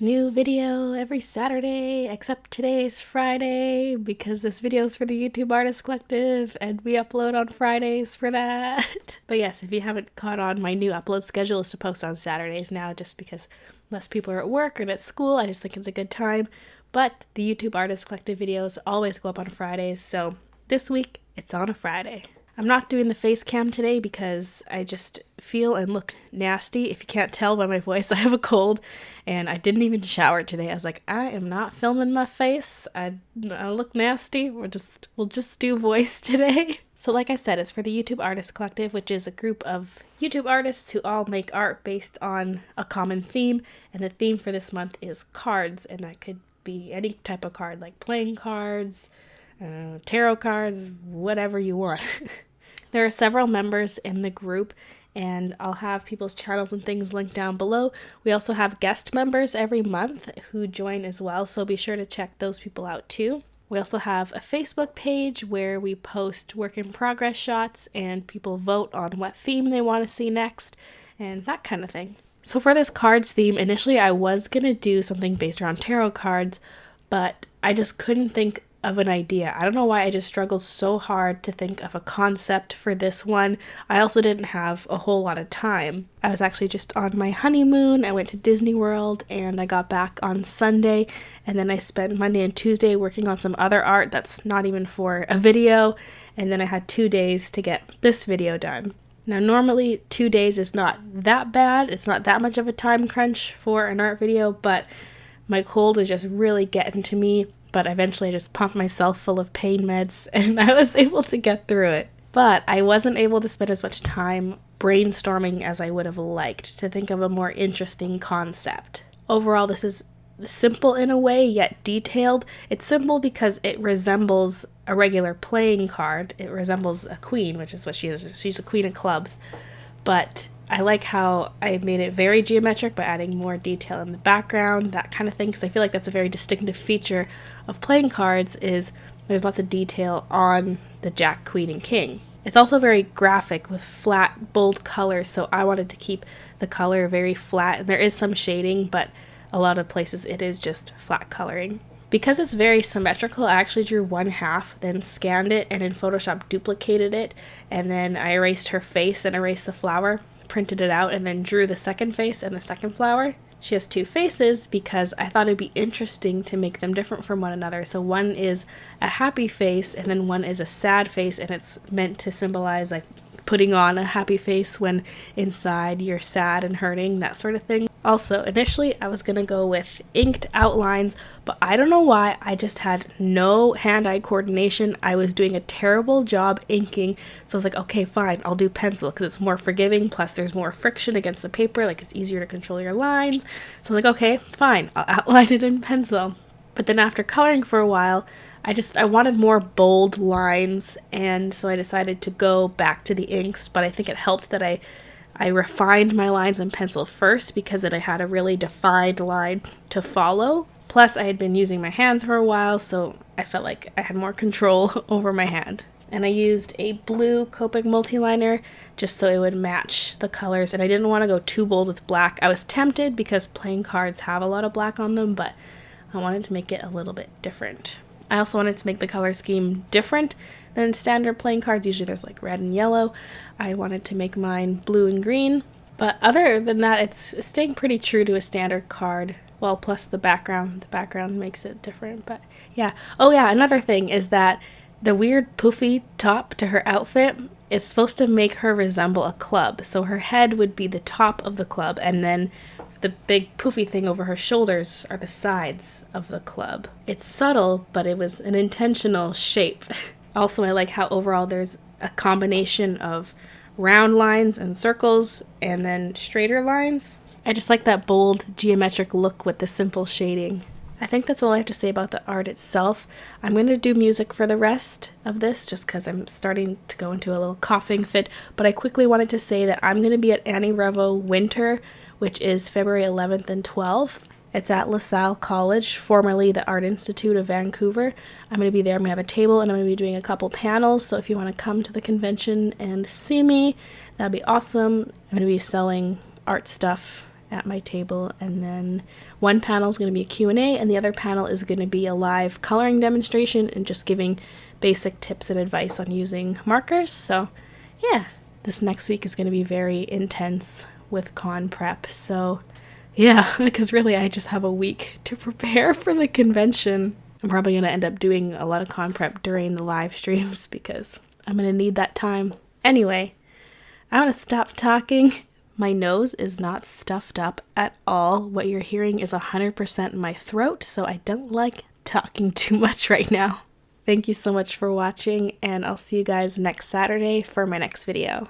New video every Saturday, except today's Friday because this video is for the YouTube Artist Collective and we upload on Fridays for that. But yes, if you haven't caught on, my new upload schedule is to post on Saturdays now just because less people are at work and at school. I just think it's a good time. But the YouTube Artist Collective videos always go up on Fridays, so this week it's on a Friday. I'm not doing the face cam today because I just feel and look nasty. If you can't tell by my voice, I have a cold and I didn't even shower today. I was like, I am not filming my face. I look nasty. We'll just do voice today. So like I said, it's for the YouTube Artist Collective, which is a group of YouTube artists who all make art based on a common theme. And the theme for this month is cards, and that could be any type of card, like playing cards, tarot cards, whatever you want. There are several members in the group, and I'll have people's channels and things linked down below. We also have guest members every month who join as well, so be sure to check those people out too. We also have a Facebook page where we post work in progress shots and people vote on what theme they want to see next and that kind of thing. So for this cards theme, initially I was going to do something based around tarot cards, but I just couldn't think of an idea. I don't know why I just struggled so hard to think of a concept for this one. I also didn't have a whole lot of time. I was actually just on my honeymoon. I went to Disney World and I got back on Sunday, and then I spent Monday and Tuesday working on some other art that's not even for a video, and then I had 2 days to get this video done. Now normally 2 days is not that bad. It's not that much of a time crunch for an art video, but my cold was just really getting to me. But eventually I just pumped myself full of pain meds and I was able to get through it. But I wasn't able to spend as much time brainstorming as I would have liked to think of a more interesting concept. Overall, this is simple in a way, yet detailed. It's simple because it resembles a regular playing card. It resembles a queen, which is what she is. She's a queen of clubs. But I like how I made it very geometric by adding more detail in the background, that kind of thing, because I feel like that's a very distinctive feature of playing cards is there's lots of detail on the Jack, Queen, and King. It's also very graphic with flat, bold colors, so I wanted to keep the color very flat, and there is some shading, but a lot of places it is just flat coloring. Because it's very symmetrical, I actually drew one half, then scanned it, and in Photoshop duplicated it, and then I erased her face and erased the flower, printed it out, and then drew the second face and the second flower. She has two faces because I thought it'd be interesting to make them different from one another. So one is a happy face and then one is a sad face, and it's meant to symbolize like putting on a happy face when inside you're sad and hurting, that sort of thing. Also, initially I was gonna go with inked outlines, but I don't know why, I just had no hand-eye coordination. I was doing a terrible job inking, so I was like, okay, fine, I'll do pencil because it's more forgiving, plus there's more friction against the paper, like it's easier to control your lines. So I was like, okay, fine, I'll outline it in pencil. But then after coloring for a while, I wanted more bold lines, and so I decided to go back to the inks, but I think it helped that I refined my lines in pencil first because then I had a really defined line to follow. Plus, I had been using my hands for a while, so I felt like I had more control over my hand. And I used a blue Copic multiliner just so it would match the colors, and I didn't want to go too bold with black. I was tempted because playing cards have a lot of black on them, but I wanted to make it a little bit different. I also wanted to make the color scheme different than standard playing cards. Usually there's like red and yellow. I wanted to make mine blue and green. But other than that, it's staying pretty true to a standard card. Well, plus the background. The background makes it different, but yeah. Oh yeah, another thing is that the weird poofy top to her outfit, it's supposed to make her resemble a club. So her head would be the top of the club, and then the big poofy thing over her shoulders are the sides of the club. It's subtle, but it was an intentional shape. Also, I like how overall there's a combination of round lines and circles and then straighter lines. I just like that bold geometric look with the simple shading. I think that's all I have to say about the art itself. I'm going to do music for the rest of this just because I'm starting to go into a little coughing fit, but I quickly wanted to say that I'm going to be at Annie Revo Winter, which is February 11th and 12th. It's at LaSalle College, formerly the Art Institute of Vancouver. I'm going to be there. I'm going to have a table and I'm going to be doing a couple panels. So if you want to come to the convention and see me, that'd be awesome. I'm going to be selling art stuff at my table, and then one panel is going to be a Q&A, and the other panel is going to be a live coloring demonstration and just giving basic tips and advice on using markers. So yeah, this next week is going to be very intense with con prep. So yeah, because really I just have a week to prepare for the convention. I'm probably going to end up doing a lot of con prep during the live streams because I'm going to need that time. Anyway, I'm going to stop talking. My nose is not stuffed up at all. What you're hearing is 100% my throat, so I don't like talking too much right now. Thank you so much for watching, and I'll see you guys next Saturday for my next video.